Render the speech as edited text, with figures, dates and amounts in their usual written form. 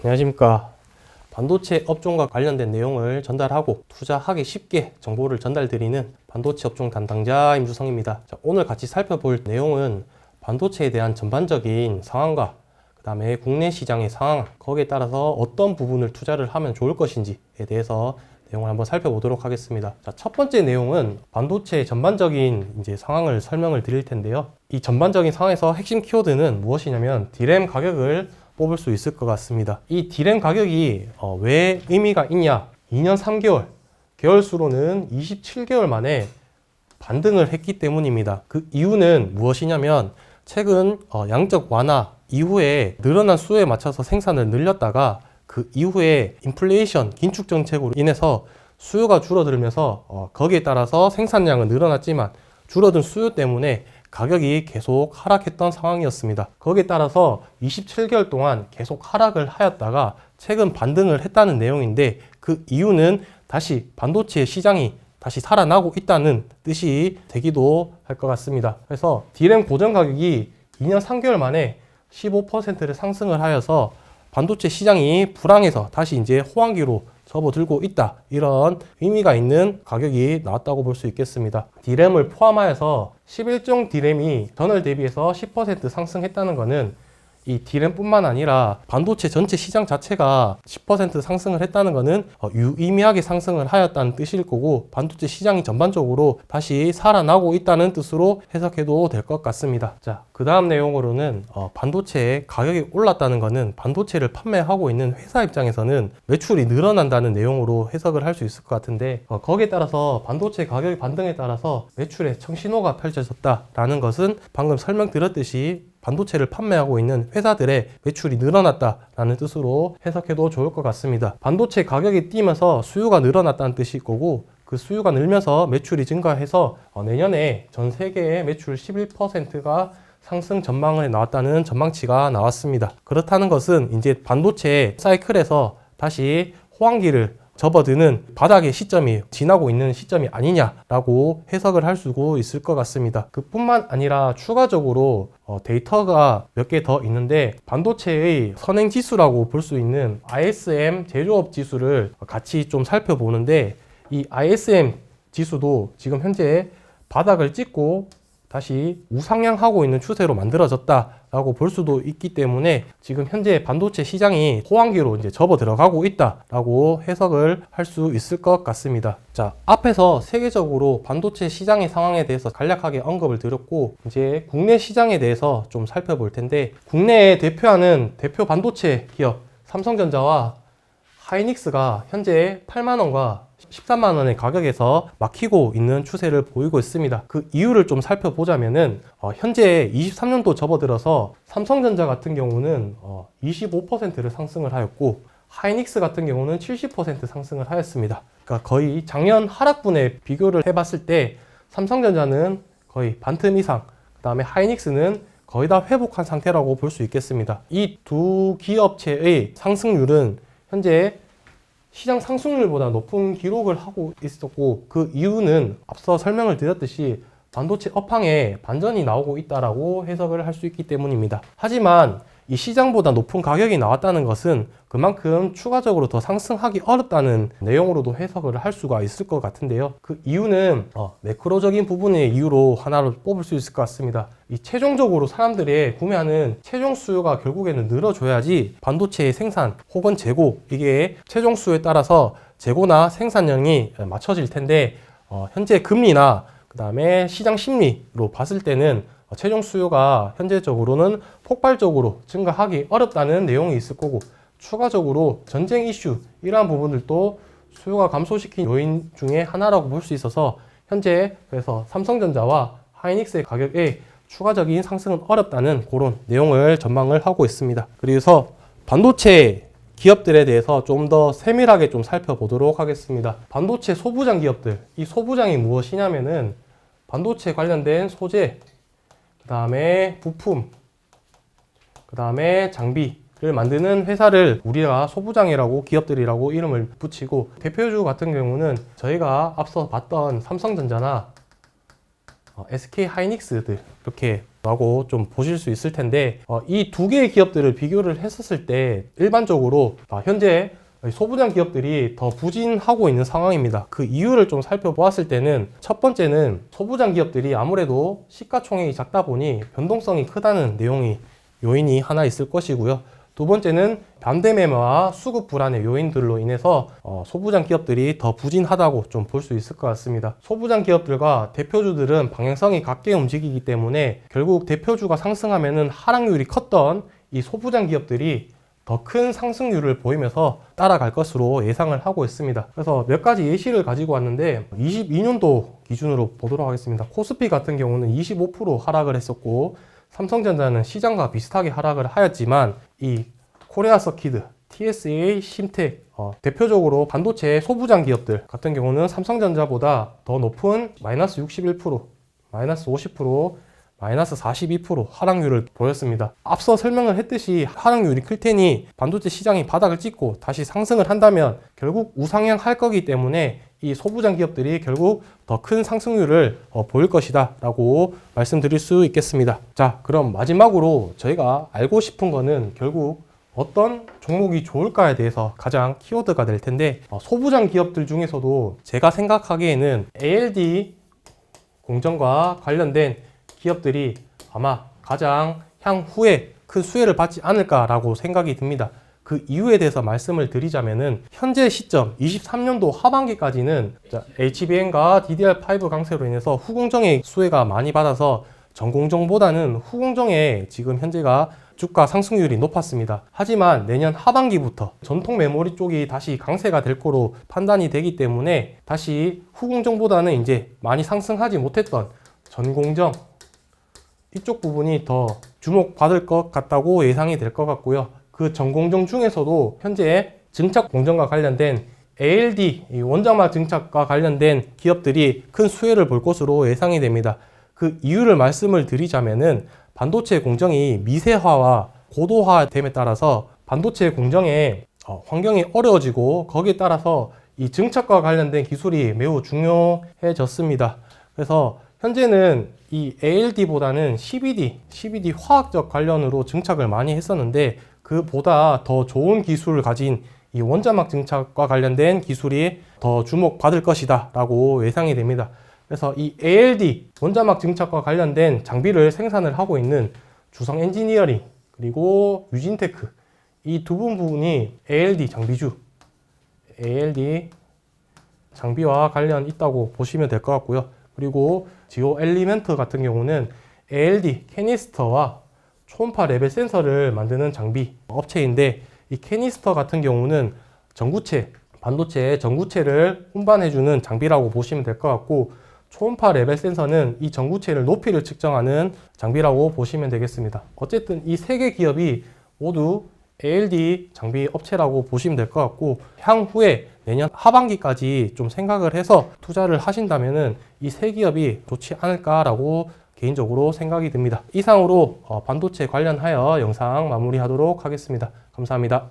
안녕하십니까. 반도체 업종과 관련된 내용을 전달하고 투자하기 쉽게 정보를 전달드리는 반도체 업종 담당자 임주성입니다. 자, 오늘 같이 살펴볼 내용은 반도체에 대한 전반적인 상황과 그 다음에 국내 시장의 상황, 거기에 따라서 어떤 부분을 투자를 하면 좋을 것인지에 대해서 내용을 한번 살펴보도록 하겠습니다. 자, 첫 번째 내용은 반도체 전반적인 상황을 설명을 드릴 텐데요. 이 전반적인 상황에서 핵심 키워드는 무엇이냐면 DRAM 가격을 뽑을 수 있을 것 같습니다. 이 DRAM 가격이 왜 의미가 있냐? 2년 3개월, 개월수로는 27개월 만에 반등을 했기 때문입니다. 그 이유는 무엇이냐면 최근 양적 완화 이후에 늘어난 수요에 맞춰서 생산을 늘렸다가 그 이후에 인플레이션, 긴축 정책으로 인해서 수요가 줄어들면서 거기에 따라서 생산량은 늘어났지만 줄어든 수요 때문에 가격이 계속 하락했던 상황이었습니다. 거기에 따라서 27개월 동안 계속 하락을 하였다가 최근 반등을 했다는 내용인데, 그 이유는 다시 반도체 시장이 다시 살아나고 있다는 뜻이 되기도 할 것 같습니다. 그래서 DRAM 고정 가격이 2년 3개월 만에 15%를 상승을 하여서 반도체 시장이 불황에서 다시 호황기로 접어들고 있다, 이런 의미가 있는 가격이 나왔다고 볼 수 있겠습니다. DRAM을 포함하여서 11종 DRAM이 전월 대비해서 10% 상승했다는 것은 이 DRAM뿐만 아니라 반도체 전체 시장 자체가 10% 상승을 했다는 것은 유의미하게 상승을 하였다는 뜻일 거고, 반도체 시장이 전반적으로 다시 살아나고 있다는 뜻으로 해석해도 될 것 같습니다. 자, 그 다음 내용으로는 반도체 가격이 올랐다는 것은 반도체를 판매하고 있는 회사 입장에서는 매출이 늘어난다는 내용으로 해석을 할 수 있을 것 같은데, 거기에 따라서 반도체 가격의 반등에 따라서 매출의 청신호가 펼쳐졌다라는 것은 방금 설명드렸듯이 반도체를 판매하고 있는 회사들의 매출이 늘어났다라는 뜻으로 해석해도 좋을 것 같습니다. 반도체 가격이 뛰면서 수요가 늘어났다는 뜻일 거고, 그 수요가 늘면서 매출이 증가해서 내년에 전 세계의 매출 11%가 상승 전망을 나왔다는 전망치가 나왔습니다. 그렇다는 것은 이제 반도체 사이클에서 다시 호황기를 접어드는 바닥의 시점이 지나고 있는 시점이 아니냐라고 해석을 할 수 있을 것 같습니다. 그뿐만 아니라 추가적으로 데이터가 몇 개 더 있는데, 반도체의 선행지수라고 볼 수 있는 ISM 제조업 지수를 같이 좀 살펴보는데, 이 ISM 지수도 지금 현재 바닥을 찍고 다시 우상향하고 있는 추세로 만들어졌다라고 볼 수도 있기 때문에 지금 현재 반도체 시장이 호황기로 접어 들어가고 있다라고 해석을 할 수 있을 것 같습니다. 자, 앞에서 세계적으로 반도체 시장의 상황에 대해서 간략하게 언급을 드렸고, 이제 국내 시장에 대해서 좀 살펴볼 텐데, 국내에 대표하는 대표 반도체 기업 삼성전자와 하이닉스가 현재 8만원과 13만원의 가격에서 막히고 있는 추세를 보이고 있습니다. 그 이유를 좀 살펴보자면은 현재 23년도 접어들어서 삼성전자 같은 경우는 25%를 상승을 하였고, 하이닉스 같은 경우는 70% 상승을 하였습니다. 그러니까 거의 작년 하락분에 비교를 해봤을 때 삼성전자는 거의 반틈 이상, 그 다음에 하이닉스는 거의 다 회복한 상태라고 볼 수 있겠습니다. 이 두 기업체의 상승률은 현재 시장 상승률보다 높은 기록을 하고 있었고, 그 이유는 앞서 설명을 드렸듯이 반도체 업황에 반전이 나오고 있다라고 해석을 할 수 있기 때문입니다. 하지만 이 시장보다 높은 가격이 나왔다는 것은 그만큼 추가적으로 더 상승하기 어렵다는 내용으로도 해석을 할 수가 있을 것 같은데요. 그 이유는 매크로적인 부분의 이유로 하나로 뽑을 수 있을 것 같습니다. 이 최종적으로 사람들이 구매하는 최종 수요가 결국에는 늘어줘야지 반도체의 생산 혹은 재고, 이게 최종 수요에 따라서 재고나 생산량이 맞춰질 텐데, 현재 금리나 그 다음에 시장 심리로 봤을 때는 최종 수요가 현재적으로는 폭발적으로 증가하기 어렵다는 내용이 있을 거고, 추가적으로 전쟁 이슈, 이러한 부분들도 수요가 감소시킨 요인 중에 하나라고 볼 수 있어서 현재 그래서 삼성전자와 하이닉스의 가격에 추가적인 상승은 어렵다는 그런 내용을 전망을 하고 있습니다. 그래서 반도체 기업들에 대해서 좀 더 세밀하게 좀 살펴보도록 하겠습니다. 반도체 소부장 기업들, 이 소부장이 무엇이냐면은 반도체 관련된 소재, 그 다음에 부품, 그 다음에 장비를 만드는 회사를 우리가 소부장이라고, 기업들이라고 이름을 붙이고, 대표주 같은 경우는 저희가 앞서 봤던 삼성전자나 SK 하이닉스들, 이렇게 라고 좀 보실 수 있을 텐데, 이 두 개의 기업들을 비교를 했었을 때 일반적으로 현재 소부장 기업들이 더 부진하고 있는 상황입니다. 그 이유를 좀 살펴보았을 때는, 첫 번째는 소부장 기업들이 아무래도 시가총액이 작다 보니 변동성이 크다는 요인이 하나 있을 것이고요. 두 번째는 반대매매와 수급 불안의 요인들로 인해서 소부장 기업들이 더 부진하다고 좀 볼 수 있을 것 같습니다. 소부장 기업들과 대표주들은 방향성이 같게 움직이기 때문에 결국 대표주가 상승하면은 하락률이 컸던 이 소부장 기업들이 더 큰 상승률을 보이면서 따라갈 것으로 예상을 하고 있습니다. 그래서 몇 가지 예시를 가지고 왔는데, 22년도 기준으로 보도록 하겠습니다. 코스피 같은 경우는 25% 하락을 했었고, 삼성전자는 시장과 비슷하게 하락을 하였지만, 이 코리아 서키드, TSA, 심텍, 대표적으로 반도체 소부장 기업들 같은 경우는 삼성전자보다 더 높은 마이너스 61%, 마이너스 50%, 마이너스 42% 하락률을 보였습니다. 앞서 설명을 했듯이 하락률이 클 테니 반도체 시장이 바닥을 찍고 다시 상승을 한다면 결국 우상향 할 거기 때문에 이 소부장 기업들이 결국 더 큰 상승률을 보일 것이다 라고 말씀드릴 수 있겠습니다. 자, 그럼 마지막으로 저희가 알고 싶은 거는 결국 어떤 종목이 좋을까에 대해서 가장 키워드가 될 텐데, 소부장 기업들 중에서도 제가 생각하기에는 ALD 공정과 관련된 기업들이 아마 가장 향후에 큰 수혜를 받지 않을까라고 생각이 듭니다. 그 이유에 대해서 말씀을 드리자면은, 현재 시점 23년도 하반기까지는 HBM과 DDR5 강세로 인해서 후공정의 수혜가 많이 받아서 전공정보다는 후공정의 지금 현재가 주가 상승률이 높았습니다. 하지만 내년 하반기부터 전통 메모리 쪽이 다시 강세가 될 거로 판단이 되기 때문에 다시 후공정보다는 이제 많이 상승하지 못했던 전공정 이쪽 부분이 더 주목받을 것 같다고 예상이 될 것 같고요. 그 전공정 중에서도 현재 증착 공정과 관련된 ALD, 원자막 증착과 관련된 기업들이 큰 수혜를 볼 것으로 예상이 됩니다. 그 이유를 말씀을 드리자면은, 반도체 공정이 미세화와 고도화됨에 따라서 반도체 공정의 환경이 어려워지고, 거기에 따라서 이 증착과 관련된 기술이 매우 중요해졌습니다. 그래서 현재는 이 ALD보다는 CVD 화학적 관련으로 증착을 많이 했었는데, 그보다 더 좋은 기술을 가진 이 원자막 증착과 관련된 기술이 더 주목받을 것이다 라고 예상이 됩니다. 그래서 이 ALD 원자막 증착과 관련된 장비를 생산을 하고 있는 주성 엔지니어링 그리고 유진테크, 이 두 부분이 ALD 장비와 관련 있다고 보시면 될 것 같고요. 그리고 지오 엘리멘트 같은 경우는 ALD 캐니스터와 초음파 레벨 센서를 만드는 장비 업체인데, 이 캐니스터 같은 경우는 반도체 전구체를 운반해주는 장비라고 보시면 될 것 같고, 초음파 레벨 센서는 이 전구체를 높이를 측정하는 장비라고 보시면 되겠습니다. 어쨌든 이 세 개 기업이 모두 ALD 장비 업체라고 보시면 될 것 같고, 향후에 내년 하반기까지 좀 생각을 해서 투자를 하신다면은 이 세 기업이 좋지 않을까라고 개인적으로 생각이 듭니다. 이상으로 반도체 관련하여 영상 마무리하도록 하겠습니다. 감사합니다.